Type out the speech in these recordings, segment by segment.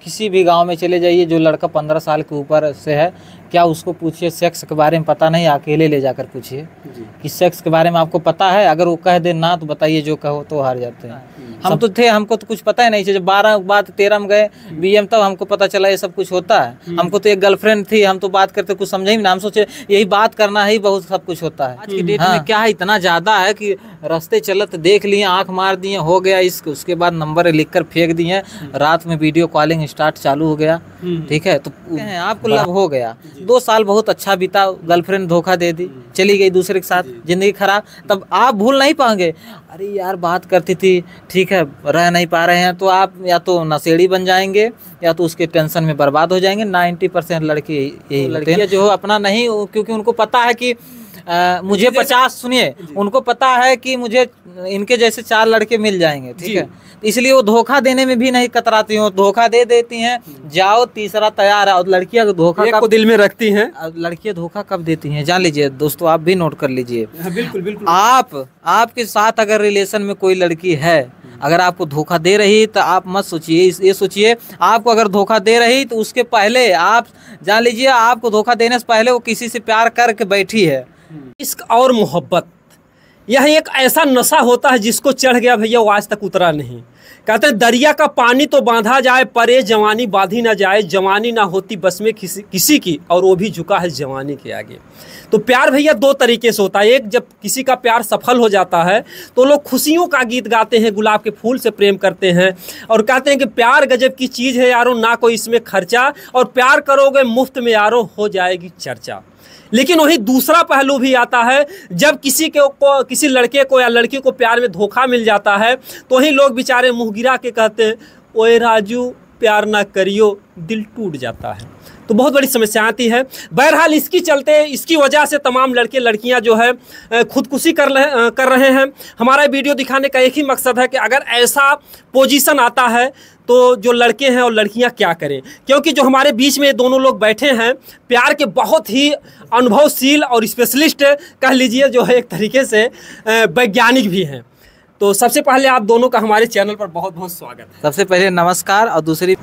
किसी भी गांव में चले जाइए, जो लड़का 15 साल के ऊपर से है, क्या उसको पूछिए सेक्स के बारे में पता नहीं, अकेले ले जाकर पूछिए कि सेक्स के बारे में आपको पता है। अगर वो कह दे ना तो बताइए जो कहो, तो हार जाते हैं। हम तो थे, हमको तो कुछ पता ही नहीं। जब 12 बाद 13 में गए बीएम, तब हमको पता चला ये सब कुछ होता है। हमको तो एक गर्लफ्रेंड थी, हम तो बात करते कुछ समझे ही ना, हम सोचे यही बात करना ही बहुत सब कुछ होता है। आज की डेट में क्या है, इतना ज़्यादा है कि रास्ते चलत देख लिए, आँख मार दिए, हो गया इसको, उसके बाद नंबर लिख कर फेंक दिए, रात में वीडियो कॉलिंग स्टार्ट चालू हो गया। ठीक है, तो आपको लव हो गया, 2 साल बहुत अच्छा बीता, गर्लफ्रेंड धोखा दे दी, चली गई दूसरे के साथ, जिंदगी खराब, तब आप भूल नहीं पाएंगे। अरे यार बात करती थी, ठीक है, रह नहीं पा रहे हैं, तो आप या तो नशेड़ी बन जाएंगे या तो उसके टेंशन में बर्बाद हो जाएंगे। 90% लड़के यही लड़कियां जो अपना नहीं, क्योंकि उनको पता है कि मुझे 50, सुनिए, उनको पता है कि मुझे इनके जैसे 4 लड़के मिल जाएंगे। ठीक है, इसलिए वो धोखा देने में भी नहीं कतराती हो, धोखा दे देती हैं, जाओ तीसरा तैयार है। और लड़कियां धोखा कब दिल में रखती हैं, लड़कियां धोखा कब देती हैं जान लीजिए दोस्तों, आप भी नोट कर लीजिए। बिल्कुल बिल्कुल। आपके साथ अगर रिलेशन में कोई लड़की है, अगर आपको धोखा दे रही, तो आप मत सोचिए, ये सोचिए आपको अगर धोखा दे रही तो उसके पहले आप जान लीजिए, आपको धोखा देने से पहले वो किसी से प्यार करके बैठी है। इश्क और मोहब्बत यह एक ऐसा नशा होता है जिसको चढ़ गया भैया वो आज तक उतरा नहीं। कहते हैं दरिया का पानी तो बांधा जाए, परे जवानी बांधी ना जाए, जवानी ना होती बस में किसी की, और वो भी झुका है जवानी के आगे। तो प्यार भैया 2 तरीके से होता है। एक, जब किसी का प्यार सफल हो जाता है तो लोग खुशियों का गीत गाते हैं, गुलाब के फूल से प्रेम करते हैं और कहते हैं कि प्यार गजब की चीज़ है यारों, ना कोई इसमें खर्चा, और प्यार करोगे मुफ्त में यारों हो जाएगी चर्चा। लेकिन वही दूसरा पहलू भी आता है, जब किसी लड़के को या लड़की को प्यार में धोखा मिल जाता है तो ही लोग बेचारे मुँह गिरा के कहते हैं ओए राजू प्यार ना करियो, दिल टूट जाता है। तो बहुत बड़ी समस्या आती है। बहरहाल इसकी वजह से तमाम लड़के लड़कियां जो है खुदकुशी कर रहे हैं। हमारा वीडियो दिखाने का एक ही मकसद है कि अगर ऐसा पोजीशन आता है तो जो लड़के हैं और लड़कियां क्या करें, क्योंकि जो हमारे बीच में दोनों लोग बैठे हैं प्यार के बहुत ही अनुभवशील और स्पेशलिस्ट कह लीजिए, जो है एक तरीके से वैज्ञानिक भी हैं। तो सबसे पहले आप दोनों का हमारे चैनल पर बहुत बहुत स्वागत है। सबसे पहले नमस्कार, और दूसरी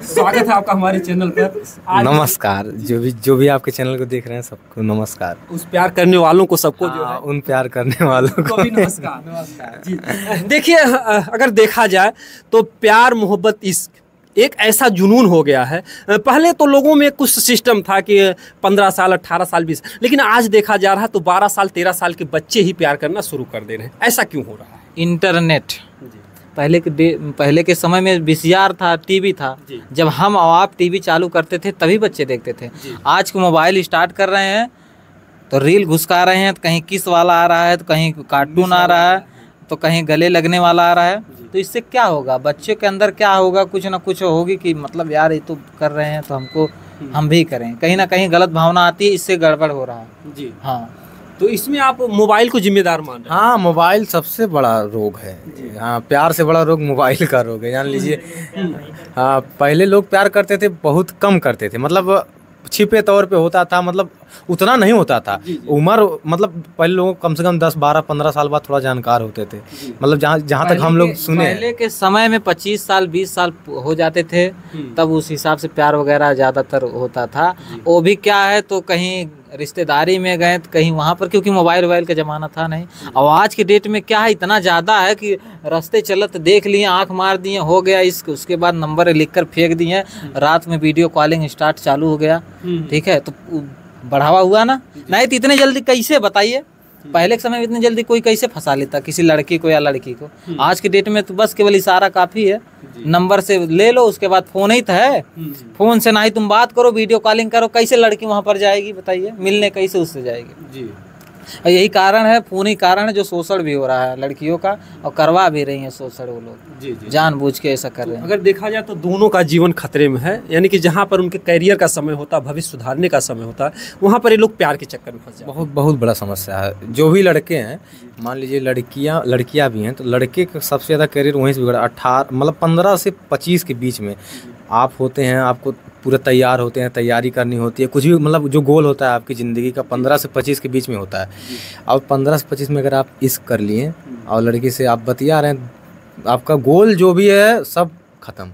स्वागत है आपका हमारे चैनल पर। नमस्कार, जो भी आपके चैनल को देख रहे हैं सबको नमस्कार। उस प्यार करने वालों को सबको जो है, उन प्यार करने वालों को भी नमस्कार। नमस्कार जी। देखिए, अगर देखा जाए तो प्यार मोहब्बत इश्क एक ऐसा जुनून हो गया है। पहले तो लोगों में कुछ सिस्टम था कि 15 साल 18 साल 20, लेकिन आज देखा जा रहा है तो 12 साल 13 साल के बच्चे ही प्यार करना शुरू कर दे रहे हैं। ऐसा क्यों हो रहा है? इंटरनेट, पहले के समय में VCR था, टीवी था, जब हम और आप टीवी चालू करते थे तभी बच्चे देखते थे। आज को मोबाइल स्टार्ट कर रहे हैं तो रील घुसका रहे हैं, तो कहीं किस वाला आ रहा है, तो कहीं कार्टून आ रहा है, तो कहीं गले लगने वाला आ रहा है। तो इससे क्या होगा, बच्चे के अंदर क्या होगा, कुछ ना कुछ होगी कि मतलब यार ये तो कर रहे हैं तो हम भी करें, कहीं ना कहीं गलत भावना आती है, इससे गड़बड़ हो रहा है जी। हाँ, तो इसमें आप मोबाइल को जिम्मेदार मान रहे हैं? हाँ, मोबाइल सबसे बड़ा रोग है। हाँ, प्यार से बड़ा रोग मोबाइल का रोग है, जान लीजिए। हाँ, पहले लोग प्यार करते थे, बहुत कम करते थे, मतलब छिपे तौर पे होता था, मतलब उतना नहीं होता था। उम्र मतलब पहले लोग कम से कम 10, 12, 15 साल बाद थोड़ा जानकार होते थे, मतलब जहाँ तक हम लोग सुने। पहले के समय में 25 साल 20 साल हो जाते थे, तब उस हिसाब से प्यार वगैरह ज़्यादातर होता था। वो भी क्या है, तो कहीं रिश्तेदारी में गए तो कहीं वहाँ पर, क्योंकि मोबाइल का ज़माना था नहीं। और आज के डेट में क्या है, इतना ज़्यादा है कि रास्ते चलत देख लिए, आँख मार दिए, हो गया इसको, उसके बाद नंबर लिख कर फेंक दिए, रात में वीडियो कॉलिंग स्टार्ट चालू हो गया। ठीक है, तो बढ़ावा हुआ ना, नहीं तो इतने जल्दी कैसे, बताइए पहले के समय में इतनी जल्दी कोई कैसे फंसा लेता किसी लड़की को या लड़की को। आज के डेट में तो बस केवल इशारा काफ़ी है, नंबर से ले लो, उसके बाद फ़ोन ही तो है, फ़ोन से ना ही तुम बात करो, वीडियो कॉलिंग करो, कैसे लड़की वहाँ पर जाएगी बताइए, मिलने कैसे उससे जाएगी जी। और यही कारण है, फोन ही कारण है जो शोषण भी हो रहा है लड़कियों का, और करवा भी रही हैं शोषण वो लोग, जानबूझ के ऐसा कर रहे हैं। अगर देखा जाए तो दोनों का जीवन खतरे में है, यानी कि जहाँ पर उनके करियर का समय होता है, भविष्य सुधारने का समय होता है, वहाँ पर ये लोग प्यार के चक्कर में फंस जाते हैं। बहुत बड़ा समस्या है। जो भी लड़के हैं, मान लीजिए लड़कियाँ भी हैं, तो लड़के का सबसे ज़्यादा करियर वहीं से बिगड़ा। 15 से 25 के बीच में आप होते हैं, आपको पूरे तैयार होते हैं, तैयारी करनी होती है, कुछ भी मतलब जो गोल होता है आपकी ज़िंदगी का 15 से 25 के बीच में होता है। और 15 से 25 में अगर आप इश्क कर लिए और लड़की से आप बतिया रहे हैं, आपका गोल जो भी है सब खत्म।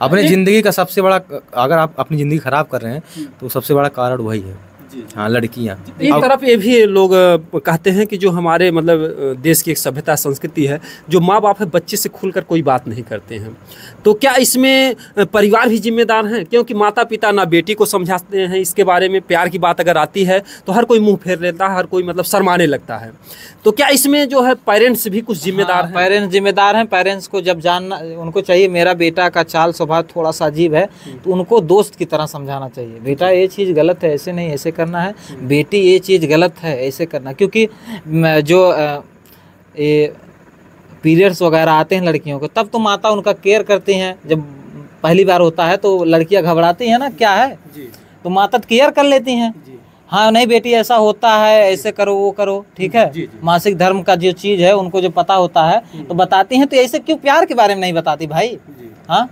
अपनी ज़िंदगी का सबसे बड़ा, अगर आप अपनी ज़िंदगी ख़राब कर रहे हैं तो सबसे बड़ा कारण वही है। हाँ, लड़कियाँ। एक तरफ ये भी लोग कहते हैं कि जो हमारे मतलब देश की एक सभ्यता संस्कृति है, जो माँ बाप है बच्चे से खुलकर कोई बात नहीं करते हैं, तो क्या इसमें परिवार भी जिम्मेदार हैं? क्योंकि माता पिता ना बेटी को समझाते हैं इसके बारे में, प्यार की बात अगर आती है तो हर कोई मुंह फेर लेता है, हर कोई मतलब शर्माने लगता है। तो क्या इसमें जो है पेरेंट्स भी कुछ जिम्मेदार हैं? पेरेंट्स जिम्मेदार हैं। पेरेंट्स को जब जानना, उनको चाहिए मेरा बेटा का चाल स्वभाव थोड़ा सा अजीब है तो उनको दोस्त की तरह समझाना चाहिए, बेटा ये चीज़ गलत है, ऐसे नहीं ऐसे करना है, बेटी ये चीज़ गलत है ऐसे करना। क्योंकि जो ये पीरियड्स वगैरह आते हैं लड़कियों को, तब तो माता उनका केयर करती हैं। जब पहली बार होता है तो लड़कियां घबराती हैं ना, क्या है, तो माता केयर कर लेती हैं। हाँ नहीं बेटी ऐसा होता है, ऐसे करो वो करो, ठीक है। मासिक धर्म का जो चीज़ है उनको जो पता होता है तो बताती हैं। तो ऐसे क्यों प्यार के बारे में नहीं बताती भाई? हाँ,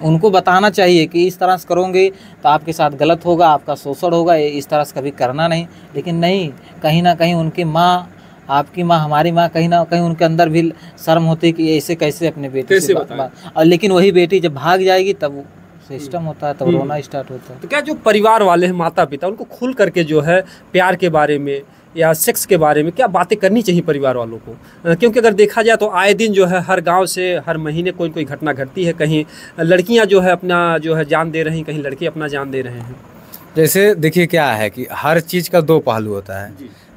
उनको बताना चाहिए कि इस तरह से करोगे तो आपके साथ गलत होगा, आपका शोषण होगा, इस तरह से कभी करना नहीं। लेकिन नहीं, कहीं ना कहीं उनकी माँ, आपकी माँ, हमारी माँ, कहीं ना कहीं उनके अंदर भी शर्म होती है कि ऐसे कैसे अपने बेटे से और लेकिन वही बेटी जब भाग जाएगी तब सिस्टम होता है, तब रोना स्टार्ट होता है। तो क्या जो परिवार वाले हैं, माता पिता, उनको खुल करके जो है प्यार के बारे में या सेक्स के बारे में क्या बातें करनी चाहिए परिवार वालों को? क्योंकि अगर देखा जाए तो आए दिन जो है हर गांव से हर महीने कोई कोई घटना घटती है, कहीं लड़कियां जो है अपना जो है जान दे रही हैं, कहीं लड़के अपना जान दे रहे हैं। जैसे देखिए क्या है कि हर चीज़ का दो पहलू होता है।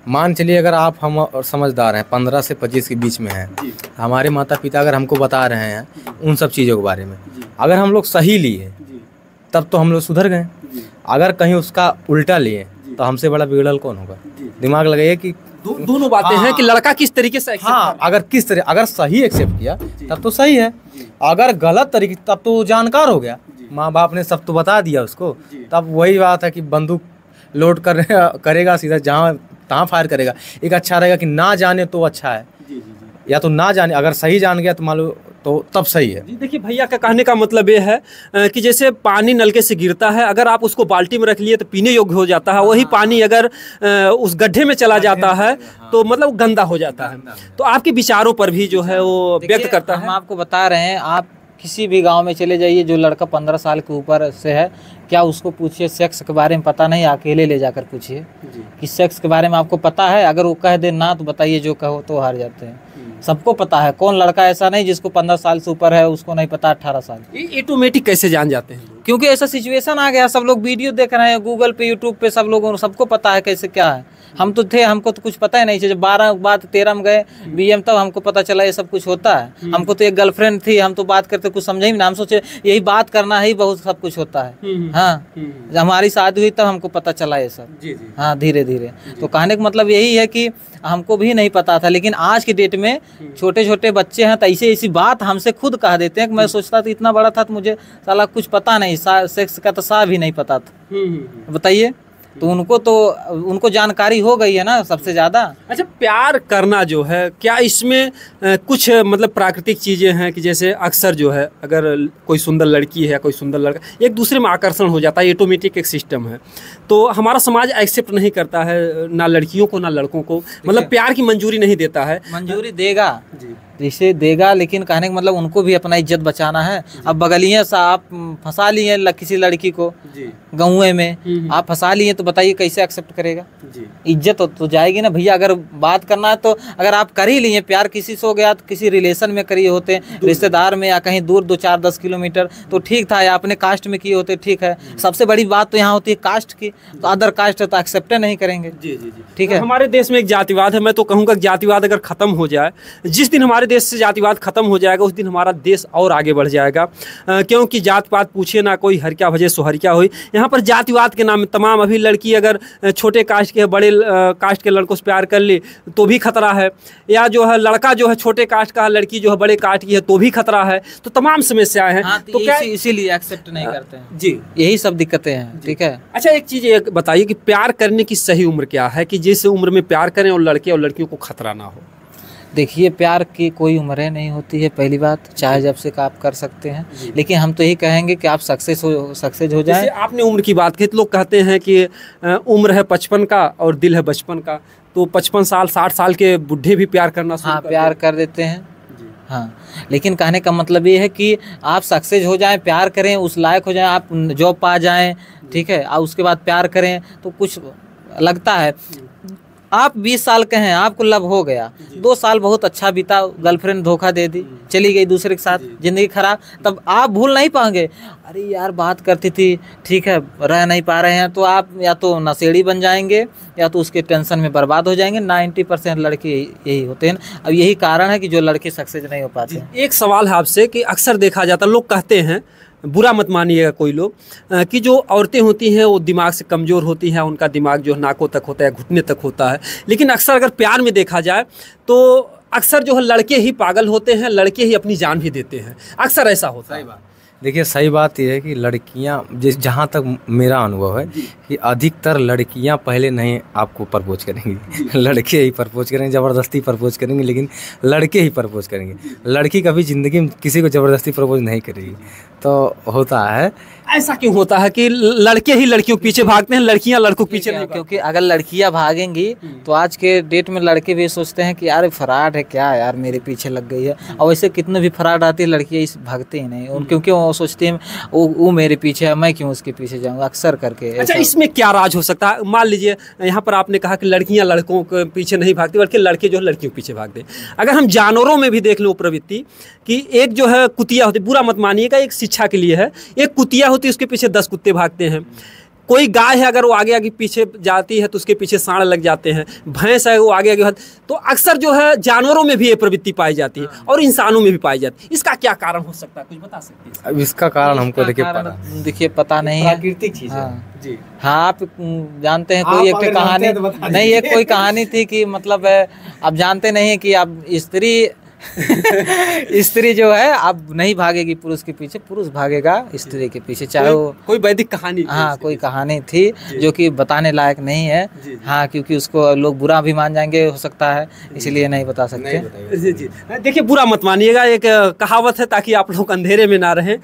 मान चलिए अगर आप हम समझदार हैं, 15 से 25 के बीच में हैं, हमारे माता पिता अगर हमको बता रहे हैं उन सब चीज़ों के बारे में, अगर हम लोग सही लिए तब तो हम लोग सुधर गए। अगर कहीं उसका उल्टा लिए तो हमसे बड़ा बिगड़ल कौन होगा? दिमाग लगाइए कि दोनों बातें हैं कि लड़का किस तरीके से अगर सही एक्सेप्ट किया तब तो सही है, अगर गलत तरीके तब तो जानकार हो गया। माँ बाप ने सब तो बता दिया उसको, तब वही बात है कि बंदूक लोड करेगा सीधा जहाँ तहाँ फायर करेगा। एक अच्छा रहेगा कि ना जाने तो अच्छा है, या तो ना जाने, अगर सही जान गया तो मान लो तो तब सही है। जी देखिए, भैया का कहने का मतलब ये है कि जैसे पानी नलके से गिरता है, अगर आप उसको बाल्टी में रख लिए तो पीने योग्य हो जाता है, वही पानी अगर उस गड्ढे में चला जाता है तो मतलब गंदा हो जाता है। तो आपके विचारों पर भी जो है वो व्यक्त करता है। हम आपको बता रहे हैं, आप किसी भी गांव में चले जाइए, जो लड़का 15 साल के ऊपर से है, क्या उसको पूछिए सेक्स के बारे में पता नहीं, अकेले ले जाकर पूछिए कि सेक्स के बारे में आपको पता है। अगर वो कह दे ना तो बताइए जो कहो तो हार जाते हैं। सबको पता है, कौन लड़का ऐसा नहीं जिसको 15 साल से ऊपर है उसको नहीं पता 18 साल। ऑटोमेटिक कैसे जान जाते हैं? क्योंकि ऐसा सिचुएशन आ गया, सब लोग वीडियो देख रहे हैं गूगल पे, यूट्यूब पे, सब लोगों सबको पता है कैसे क्या है। हम तो थे, हमको तो कुछ पता ही नहीं। जब 12 बाद 13 में गए BM तब हमको पता चला ये सब कुछ होता है। हमको तो एक गर्लफ्रेंड थी, हम तो बात करते कुछ समझे ही ना, हम सोचे यही बात करना ही बहुत सब कुछ होता है। हाँ, जब हमारी शादी हुई तब हमको पता चला ये सब। हाँ, धीरे धीरे। तो कहने का मतलब यही है कि हमको भी नहीं पता था, लेकिन आज की डेट में छोटे छोटे बच्चे हैं तो ऐसी बात हमसे खुद कह देते हैं कि मैं सोचता था इतना बड़ा था तो मुझे साला कुछ पता नहीं, सेक्स का तो सा भी नहीं पता था। बताइए, तो उनको जानकारी हो गई है ना सबसे ज़्यादा। अच्छा, प्यार करना जो है, क्या इसमें कुछ मतलब प्राकृतिक चीज़ें हैं कि जैसे अक्सर जो है अगर कोई सुंदर लड़की है या कोई सुंदर लड़का, एक दूसरे में आकर्षण हो जाता है, ऑटोमेटिक एक सिस्टम है। तो हमारा समाज एक्सेप्ट नहीं करता है ना लड़कियों को ना लड़कों को, मतलब प्यार की मंजूरी नहीं देता है। मंजूरी देगा, जिसे देगा, लेकिन कहने का मतलब उनको भी अपना इज्जत बचाना है। अब बगलिए से आप फंसा लिए किसी लड़की को गाँव में, आप फंसा लिए तो बताइए कैसे एक्सेप्ट करेगा? इज्जत तो जाएगी ना भैया। अगर बात करना है तो अगर आप कर ही लिए, प्यार किसी से हो गया तो किसी रिलेशन में करिए होते, रिश्तेदार में या कहीं दूर 2-4-10 किलोमीटर तो ठीक था, या अपने कास्ट में किए होते ठीक है। सबसे बड़ी बात तो यहाँ होती है कास्ट की, तो अदर कास्ट है तो एक्सेप्ट नहीं करेंगे। ठीक है, हमारे देश में एक जातिवाद है। मैं तो कहूँगा जातिवाद अगर खत्म हो जाए, जिस दिन हमारे देश से जातिवाद खत्म हो जाएगा उस दिन हमारा देश और आगे बढ़ जाएगा। क्योंकि जात पात पूछे ना कोई, हर क्या वजह सो हर क्या हुई। यहाँ पर जातिवाद के नाम में तमाम, अभी लड़की अगर छोटे कास्ट के बड़े कास्ट के लड़कों से प्यार कर ले तो भी खतरा है, या जो है लड़का जो है छोटे कास्ट का, लड़की जो है बड़े कास्ट की है तो भी खतरा है। तो तमाम समस्याएं हैं। तो क्या इसीलिए एक्सेप्ट नहीं करते हैं जी, यही सब दिक्कतें हैं। ठीक है, अच्छा एक चीज़ ये बताइए कि प्यार करने की सही उम्र क्या है, कि जिस उम्र में प्यार करें और लड़के और लड़कियों को खतरा ना हो? देखिए, प्यार की कोई उम्रें नहीं होती है, पहली बात, चाहे जब से आप कर सकते हैं। लेकिन हम तो यही कहेंगे कि आप सक्सेस हो जाए। आपने उम्र की बात की तो लोग कहते हैं कि उम्र है 55 का और दिल है बचपन का, तो 55 साल 60 साल के बुढ़े भी प्यार करना शुरू प्यार कर देते हैं। हाँ, लेकिन कहने का मतलब ये है कि आप सक्सेस हो जाएं, प्यार करें, उस लायक हो जाएं, आप जॉब पा जाएं, ठीक है, और उसके बाद प्यार करें तो कुछ लगता है। आप 20 साल के हैं, आपको लव हो गया, 2 साल बहुत अच्छा बीता, गर्लफ्रेंड धोखा दे दी, चली गई दूसरे के साथ, जिंदगी खराब, तब आप भूल नहीं पाएंगे, अरे यार बात करती थी, ठीक है, रह नहीं पा रहे हैं, तो आप या तो नशेड़ी बन जाएंगे या तो उसके टेंशन में बर्बाद हो जाएंगे। 90% लड़के यही होते हैं। अब यही कारण है कि जो लड़के सक्सेस नहीं हो पाते हैं। एक सवाल है आपसे कि अक्सर देखा जाता, लोग कहते हैं, बुरा मत मानिएगा कोई लोग, कि जो औरतें होती हैं वो दिमाग से कमज़ोर होती हैं, उनका दिमाग जो नाकों तक होता है, घुटने तक होता है, लेकिन अक्सर अगर प्यार में देखा जाए तो अक्सर जो है लड़के ही पागल होते हैं, लड़के ही अपनी जान भी देते हैं, अक्सर ऐसा होता है। देखिए सही बात यह है कि लड़कियां, जहाँ तक मेरा अनुभव है कि अधिकतर लड़कियां पहले नहीं आपको प्रपोज करेंगी, लड़के ही प्रपोज करेंगे, ज़बरदस्ती प्रपोज करेंगे, लेकिन लड़के ही प्रपोज करेंगे। लड़की कभी ज़िंदगी में किसी को ज़बरदस्ती प्रपोज नहीं करेगी। तो होता है, ऐसा क्यों होता है कि लड़के ही लड़कियों के पीछे भागते हैं, लड़कियां लड़कों के पीछे नहीं? क्योंकि अगर लड़कियां भागेंगी तो आज के डेट में लड़के भी सोचते हैं कि यार फ्रॉड है क्या, यार मेरे पीछे लग गई है। और वैसे कितने भी फ्रॉड आती है, लड़कियां इस भागती ही नहीं, क्योंकि वो सोचती हैं वो मेरे पीछे है, मैं क्यों उसके पीछे जाऊँगा, अक्सर करके। अच्छा, इसमें क्या राज हो सकता है? मान लीजिए यहाँ पर आपने कहा कि लड़कियां लड़कों के पीछे नहीं भागती, बल्कि लड़के जो है लड़कियों के पीछे भागते हैं। अगर हम जानवरों में भी देख लो प्रवृत्ति कि एक जो है कुतिया होती, बुरा मत मानिएगा, एक शिक्षा के लिए है, एक कुतिया होती है, उसके पीछे 10 कुत्ते भागते हैं। कोई गाय है, अगर वो आगे आगे पीछे जाती है तो उसके पीछे सांड लग जाते हैं। भैंस है, वो आगे आगे, तो अक्सर जो है जानवरों में भी ये प्रवृत्ति पाई जाती है और इंसानों में भी पाई जाती है। इसका क्या कारण हो सकता है, कुछ बता सकते हैं? अब इसका कारण हमको देखिए पता नहीं है, प्राकृतिक चीज है जी। हाँ, आप जानते हैं कोई एक कहानी नहीं, एक कोई कहानी थी कि मतलब आप जानते नहीं है कि आप स्त्री जो है अब नहीं भागेगी पुरुष के पीछे, पुरुष भागेगा स्त्री के पीछे, चाहे वो कोई वैदिक कहानी। हाँ, कोई कहानी थी जो कि बताने लायक नहीं है। हाँ, क्योंकि उसको लोग बुरा भी मान जाएंगे, हो सकता है, इसलिए नहीं बता सकते। जी, देखिए बुरा मत मानिएगा, एक कहावत है ताकि आप लोग अंधेरे में ना रहें।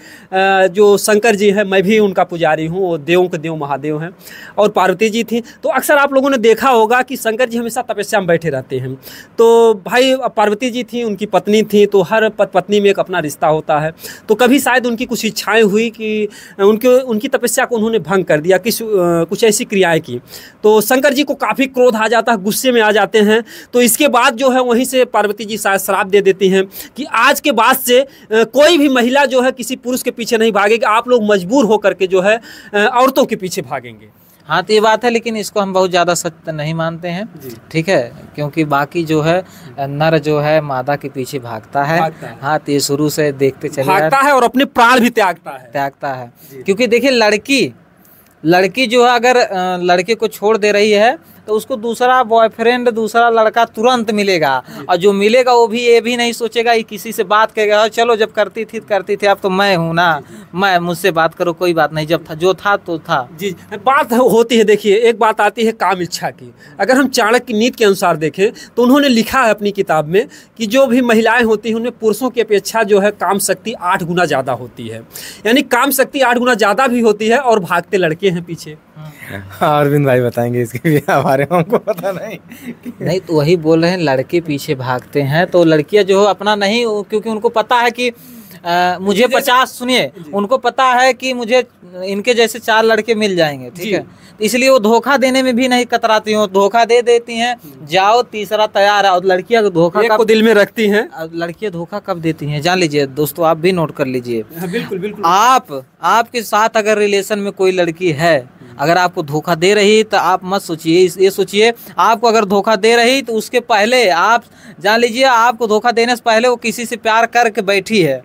जो शंकर जी है, मैं भी उनका पुजारी हूँ, वो देवों के देव महादेव हैं, और पार्वती जी थी। तो अक्सर आप लोगों ने देखा होगा कि शंकर जी हमेशा तपस्या में बैठे रहते हैं। तो भाई पार्वती जी थी, उनकी पत्नी थी, तो हर पत्नी में एक अपना रिश्ता होता है। तो कभी शायद उनकी कुछ इच्छाएं हुई कि उनकी तपस्या को उन्होंने भंग कर दिया, कुछ ऐसी क्रियाएं की। तो शंकर जी को काफ़ी क्रोध आ जाता है, गुस्से में आ जाते हैं। तो इसके बाद जो है वहीं से पार्वती जी शायद श्राप दे देती हैं कि आज के बाद से कोई भी महिला जो है किसी पुरुष के पीछे नहीं भागेगी, आप लोग मजबूर होकर के जो है औरतों के पीछे भागेंगे। हाँ, तो ये बात है, लेकिन इसको हम बहुत ज़्यादा सत्य नहीं मानते हैं, ठीक है, क्योंकि बाकी जो है नर जो है मादा के पीछे भागता है। हाँ, तो ये शुरू से देखते चले भागता है और अपने प्राण भी त्यागता है। क्योंकि देखिए लड़की जो है अगर लड़के को छोड़ दे रही है तो उसको दूसरा बॉयफ्रेंड, दूसरा लड़का तुरंत मिलेगा, और जो मिलेगा वो भी ये भी नहीं सोचेगा कि किसी से बात करेगा, चलो जब करती थी अब तो मैं हूँ ना, मैं मुझसे बात करो, कोई बात नहीं, जब था जो था तो था। जी, बात होती है। देखिए एक बात आती है काम इच्छा की। अगर हम चाणक्य की नीति के अनुसार देखें तो उन्होंने लिखा है अपनी किताब में कि जो भी महिलाएं होती हैं उनमें पुरुषों की अपेक्षा जो है काम शक्ति 8 गुना ज़्यादा होती है, यानी काम शक्ति 8 गुना ज़्यादा भी होती है, और भागते लड़के हैं पीछे। अरविंद भाई बताएंगे इसके भी, हमारे हमको पता नहीं। तो वही बोल रहे हैं, लड़के पीछे भागते हैं, तो लड़कियां जो अपना नहीं, क्योंकि उनको पता है कि मुझे 50, सुनिए, उनको पता है कि मुझे इनके जैसे 4 लड़के मिल जाएंगे, ठीक है, इसलिए वो धोखा देने में भी नहीं कतराती हैं, धोखा दे देती हैं, जाओ तीसरा तैयार है। और लड़कियां धोखा को दिल में रखती हैं। लड़कियां धोखा कब देती हैं जान लीजिए दोस्तों, आप भी नोट कर लीजिए। बिल्कुल। आपके साथ अगर रिलेशन में कोई लड़की है, अगर आपको धोखा दे रही तो आप मत सोचिए, ये सोचिए आपको अगर धोखा दे रही तो उसके पहले आप जान लीजिए, आपको धोखा देने से पहले वो किसी से प्यार करके बैठी है,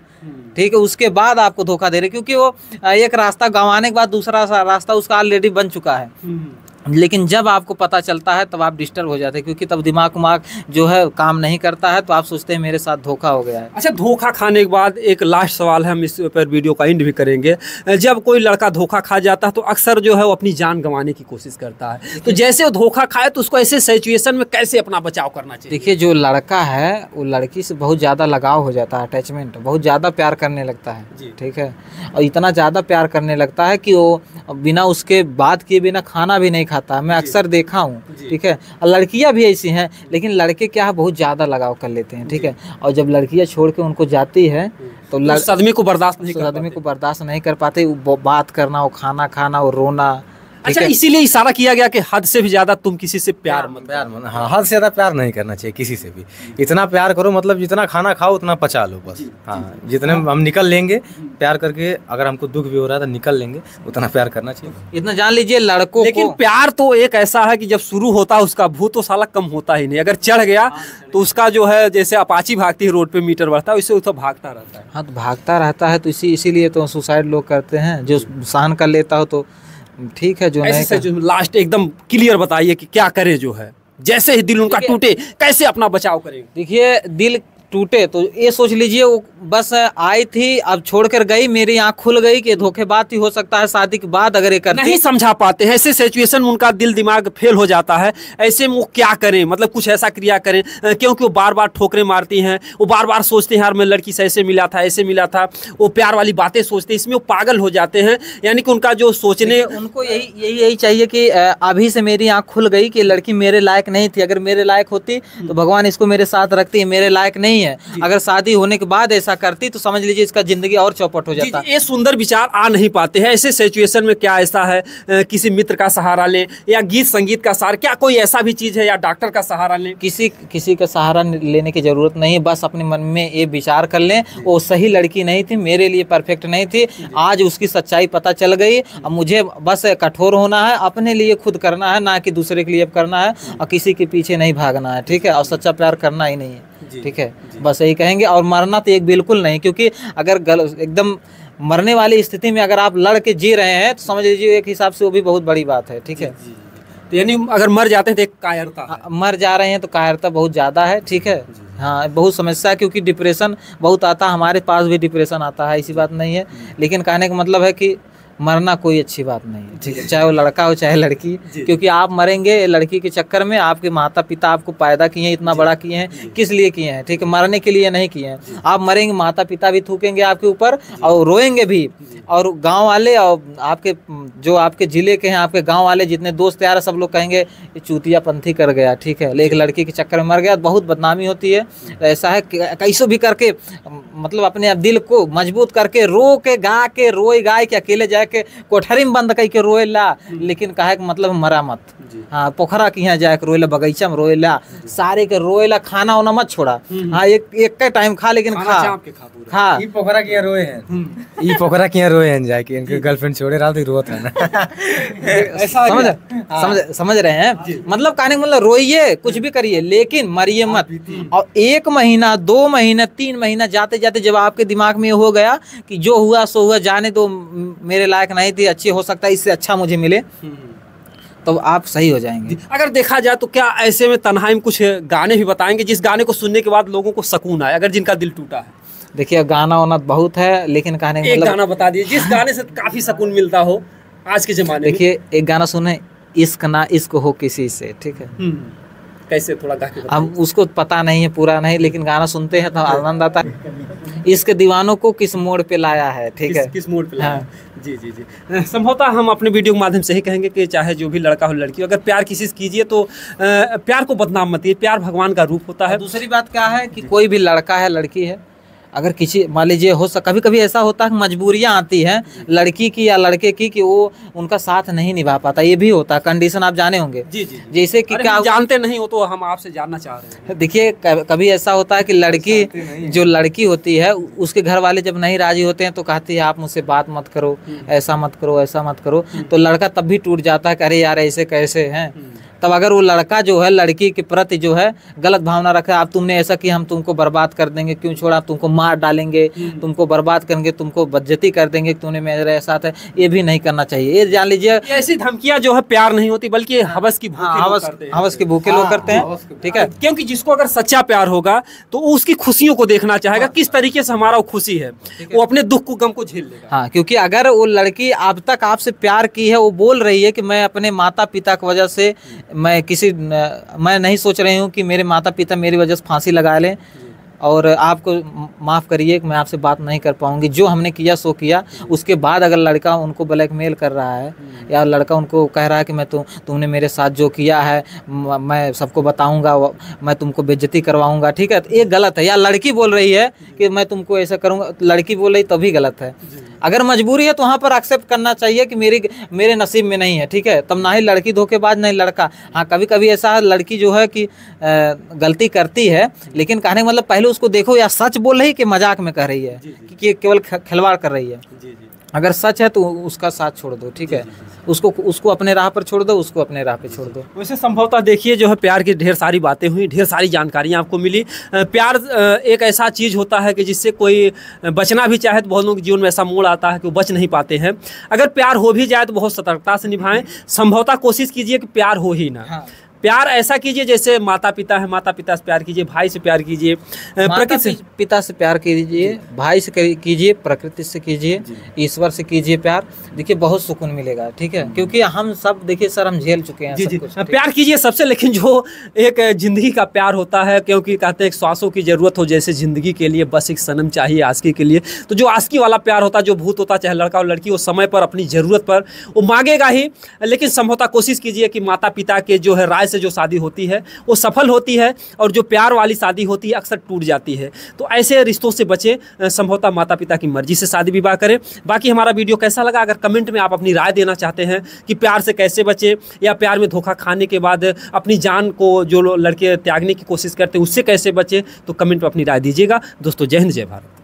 ठीक है, उसके बाद आपको धोखा दे रही, क्योंकि वो एक रास्ता गंवाने के बाद दूसरा रास्ता उसका ऑलरेडी बन चुका है। लेकिन जब आपको पता चलता है तब आप डिस्टर्ब हो जाते हैं, क्योंकि तब दिमाग जो है काम नहीं करता है, तो आप सोचते हैं मेरे साथ धोखा हो गया है। अच्छा, धोखा खाने के बाद एक लास्ट सवाल है, हम इस पर वीडियो का एंड भी करेंगे। जब कोई लड़का धोखा खा जाता है तो अक्सर जो है वो अपनी जान गंवाने की कोशिश करता है, तो जैसे वो धोखा खाए तो उसको ऐसे सिचुएशन में कैसे अपना बचाव करना चाहिए? देखिए, जो लड़का है वो लड़की से बहुत ज़्यादा लगाव हो जाता है, अटैचमेंट, बहुत ज़्यादा प्यार करने लगता है, ठीक है, और इतना ज़्यादा प्यार करने लगता है कि वो बिना उसके बात किए बिना खाना भी नहीं दिखाता है, मैं अक्सर देखा हूँ, ठीक है। और लड़कियाँ भी ऐसी हैं, लेकिन लड़के क्या है बहुत ज़्यादा लगाव कर लेते हैं, ठीक है। और जब लड़कियाँ छोड़ के उनको जाती है तो सदमे को बर्दाश्त नहीं कर सदमे को बर्दाश्त नहीं कर पाते, वो बात करना, वो खाना खाना, वो रोना। अच्छा, इसीलिए इशारा किया गया कि हद से भी ज्यादा तुम किसी से प्यार मत हाँ, हद से ज्यादा प्यार नहीं करना चाहिए किसी से भी। इतना प्यार करो, मतलब जितना खाना खाओ उतना पचा लो बस। हाँ, जितने हम निकल लेंगे प्यार करके, अगर हमको दुख भी हो रहा है तो निकल लेंगे, उतना प्यार करना चाहिए। इतना जान लीजिए लड़कों लेकिन प्यार तो एक ऐसा है कि जब शुरू होता है उसका भूत तो साला कम होता ही नहीं। अगर चढ़ गया तो उसका जो है, जैसे अपाची भागती है रोड पे मीटर बढ़ता है, उससे भागता रहता है। हाँ, तो भागता रहता है, तो इसीलिए तो सुसाइड लोग करते हैं। जो सहन कर लेता हो तो ठीक है, जो ऐसे जो लास्ट एकदम क्लियर बताइए कि क्या करे, जो है जैसे ही दिल उनका टूटे कैसे अपना बचाव करेंगे। देखिए, दिल टूटे तो ये सोच लीजिए वो बस आई थी, अब छोड़कर गई, मेरी आंख खुल गई कि धोखेबाज ही हो सकता है शादी के बाद अगर ये करती। नहीं समझा पाते हैं, ऐसे सिचुएशन में उनका दिल दिमाग फेल हो जाता है। ऐसे में वो क्या करें, मतलब कुछ ऐसा क्रिया करें, क्योंकि वो बार बार ठोकरें मारती हैं, वो बार बार सोचते हैं यार मैं लड़की से ऐसे मिला था, ऐसे मिला था, वो प्यार वाली बातें सोचते हैं, इसमें वो पागल हो जाते हैं। यानी कि उनका जो सोचने, उनको यही चाहिए कि अभी से मेरी आंख खुल गई कि लड़की मेरे लायक नहीं थी, अगर मेरे लायक होती तो भगवान इसको मेरे साथ रखती है, मेरे लायक नहीं है। अगर शादी होने के बाद ऐसा करती तो समझ लीजिए इसका जिंदगी और चौपट हो जाता। ये सुंदर विचार आ नहीं पाते हैं। ऐसे सिचुएशन में क्या ऐसा है, किसी मित्र का सहारा लें या गीत संगीत का सहारा, क्या कोई ऐसा भी चीज है, या डॉक्टर का सहारा लें? किसी का सहारा लेने की जरूरत नहीं है। बस अपने मन में ये विचार कर लें, वो सही लड़की नहीं थी, मेरे लिए परफेक्ट नहीं थी, आज उसकी सच्चाई पता चल गई। अब मुझे बस कठोर होना है, अपने लिए खुद करना है, ना कि दूसरे के लिए करना है, और किसी के पीछे नहीं भागना है, ठीक है। और सच्चा प्यार करना ही नहीं है, ठीक है। बस यही कहेंगे। और मरना तो एक बिल्कुल नहीं, क्योंकि अगर एकदम मरने वाली स्थिति में अगर आप लड़ के जी रहे हैं तो समझ लीजिए एक हिसाब से वो भी बहुत बड़ी बात है, ठीक है। तो यानी अगर मर जाते हैं तो एक कायरता है। मर जा रहे हैं तो कायरता बहुत ज़्यादा है, ठीक है। हाँ, बहुत समस्या है, क्योंकि डिप्रेशन बहुत आता है, हमारे पास भी डिप्रेशन आता है, ऐसी बात नहीं है। लेकिन कहने का मतलब है कि मरना कोई अच्छी बात नहीं है, ठीक है, चाहे वो लड़का हो चाहे लड़की, क्योंकि आप मरेंगे लड़की के चक्कर में। आपके माता पिता आपको पैदा किए हैं, इतना बड़ा किए हैं, किस लिए किए हैं, ठीक है, मरने के लिए नहीं किए हैं। आप मरेंगे, माता पिता भी थूकेंगे आपके ऊपर और रोएंगे भी, और गांव वाले और आपके जो आपके ज़िले के हैं, आपके गांव वाले जितने दोस्त यार सब लोग कहेंगे ये चूतिया पंथी कर गया, ठीक है, एक लड़की के चक्कर में मर गया, बहुत बदनामी होती है। ऐसा है कैसो भी करके मतलब अपने दिल को मजबूत करके रो के गा के रोए गाय के अकेले जाए के कोठरी में बंद करके रोए ला, लेकिन कहे के मतलब मरा मत। हाँ, पोखरा के यहाँ जाए के रोए ला, बगीचा में रोए ला, सारे के रोए ला, खाना वाना मत छोड़ा। हाँ, एक का टाइम खा, लेकिन खा। ई पोखरा के यहाँ रोए हैं, ई पोखरा के यहाँ रोए हैं जाके, इनके गर्लफ्रेंड छोड़े रहा तो रोता है ना। समझ रहे हैं, मतलब कहने का मतलब रोइए, कुछ भी करिए, लेकिन मरिए मत। और 1 महीना 2 महीना 3 महीना जाते जाते जब आपके दिमाग में हो गया कि जो हुआ सो हुआ, जाने दो, मेरे लायक नहीं थी, अच्छी हो सकता है इससे अच्छा मुझे मिले, तो आप सही हो जाएंगे। अगर देखा जाए तो क्या ऐसे में तन्हाई में कुछ गाने भी बताएंगे जिस गाने को सुनने के बाद लोगों को सुकून आए, अगर जिनका दिल टूटा है? देखिए, गाना वाना बहुत है, लेकिन कहने का मतलब गाना बता दीजिए जिस गाने से काफी सुकून मिलता हो आज के जमाने में। देखिए, एक गाना सुने, इश्क ना इश्क हो किसी से, ठीक है। कैसे, थोड़ा गा के बताइए। हम उसको पता नहीं है, पूरा नहीं, लेकिन गाना सुनते हैं तो आनंद आता है। इश्क दीवानों को किस मोड़ पे लाया है, ठीक है, किस मोड़ पे लाया है। जी जी जी, संभवतः हम अपने वीडियो के माध्यम से ही कहेंगे कि चाहे जो भी लड़का हो लड़की हो, अगर प्यार किसी से कीजिए तो प्यार को बदनाम मत कीजिए, प्यार भगवान का रूप होता है। दूसरी बात क्या है कि कोई भी लड़का है लड़की है, अगर किसी मान लीजिए कभी कभी ऐसा होता है कि मजबूरियां आती हैं लड़की की या लड़के की कि वो उनका साथ नहीं निभा पाता, ये भी होता है, कंडीशन आप जाने होंगे। जी जी। जैसे कि क्या जानते नहीं हो तो हम आपसे जानना चाह रहे हैं। देखिए, कभी ऐसा होता है कि लड़की जो लड़की होती है उसके घर वाले जब नहीं राजी होते हैं तो कहती है आप मुझसे बात मत करो, ऐसा मत करो, ऐसा मत करो, तो लड़का तब भी टूट जाता है कि अरे यार ऐसे कैसे हैं। तब अगर वो लड़का जो है लड़की के प्रति जो है गलत भावना रखा, आप तुमने ऐसा किया, हम तुमको बर्बाद कर देंगे, क्यों छोड़ा, तुमको मार डालेंगे, तुमको बर्बाद करेंगे, तुमको बेइज्जती कर देंगे, तुमने मेरे साथ है, ये भी नहीं करना चाहिए। ये जान लीजिए, ऐसी धमकियां जो है प्यार नहीं होती, बल्कि हवस की हवस के भूखे लोग करते हैं, ठीक है। क्योंकि जिसको अगर सच्चा प्यार होगा तो उसकी खुशियों को देखना चाहेगा, किस तरीके से हमारा वो खुशी है, वो अपने दुख को गम को झेल लेगा। हाँ, क्योंकि अगर वो लड़की अब तक आपसे प्यार की है, वो बोल रही है कि मैं अपने माता पिता की वजह से मैं नहीं सोच रही हूँ कि मेरे माता पिता मेरी वजह से फांसी लगा लें, और आपको माफ़ करिए कि मैं आपसे बात नहीं कर पाऊंगी। जो हमने किया सो किया, उसके बाद अगर लड़का उनको ब्लैकमेल कर रहा है या लड़का उनको कह रहा है कि मैं तुमने मेरे साथ जो किया है मैं सबको बताऊंगा, मैं तुमको बेइज्जती करवाऊंगा, ठीक है, तो ये गलत है। या लड़की बोल रही है कि मैं तुमको ऐसा करूंगा, लड़की बोल रही तभी गलत है। अगर मजबूरी है तो वहाँ पर एक्सेप्ट करना चाहिए कि मेरे नसीब में नहीं है, ठीक है, तब ना ही लड़की धोखेबाज नहीं लड़का। हाँ, कभी कभी ऐसा लड़की जो है कि गलती करती है, लेकिन कहने का मतलब पहले उसको देखो या सच बोल रही कि मजाक में कह रही है, कि केवल खिलवाड़ कर रही है। अगर सच है तो उसका साथ छोड़ दो, ठीक है, उसको अपने राह पर छोड़ दो, उसको अपने राह पे छोड़ दो। वैसे संभवतः देखिए जो है प्यार की ढेर सारी बातें हुई, ढेर सारी जानकारियाँ आपको मिली। प्यार एक ऐसा चीज़ होता है कि जिससे कोई बचना भी चाहे तो बहुत लोगों के जीवन में ऐसा मोड़ आता है कि वो बच नहीं पाते हैं। अगर प्यार हो भी जाए तो बहुत सतर्कता से निभाएं। संभवतः कोशिश कीजिए कि प्यार हो ही ना। हाँ। प्यार ऐसा कीजिए जैसे माता पिता है, माता पिता से प्यार कीजिए, भाई से प्यार कीजिए, प्रकृति से पिता से प्यार कीजिए, भाई से कीजिए, प्रकृति से कीजिए, ईश्वर से कीजिए प्यार। देखिए बहुत सुकून मिलेगा, ठीक है, क्योंकि हम सब देखिए सर हम झेल चुके हैं सब कुछ। प्यार कीजिए सबसे, लेकिन जो एक जिंदगी का प्यार होता है, क्योंकि कहते हैं श्वासों की जरूरत हो जैसे जिंदगी के लिए बस एक सनम चाहिए आस्की के लिए। तो जो आस्की वाला प्यार होता है, जो भूत होता है, चाहे लड़का और लड़की, वो समय पर अपनी जरूरत पर वो मांगेगा ही। लेकिन संभवतः कोशिश कीजिए कि माता पिता के जो है राय से जो शादी होती है वो सफल होती है, और जो प्यार वाली शादी होती है अक्सर टूट जाती है। तो ऐसे रिश्तों से बचे, संभवतः माता पिता की मर्जी से शादी विवाह करें। बाकी हमारा वीडियो कैसा लगा, अगर कमेंट में आप अपनी राय देना चाहते हैं कि प्यार से कैसे बचे, या प्यार में धोखा खाने के बाद अपनी जान को जो लड़के त्यागने की कोशिश करते हैं उससे कैसे बचे, तो कमेंट में अपनी राय दीजिएगा। दोस्तों जय हिंद, जय भारत।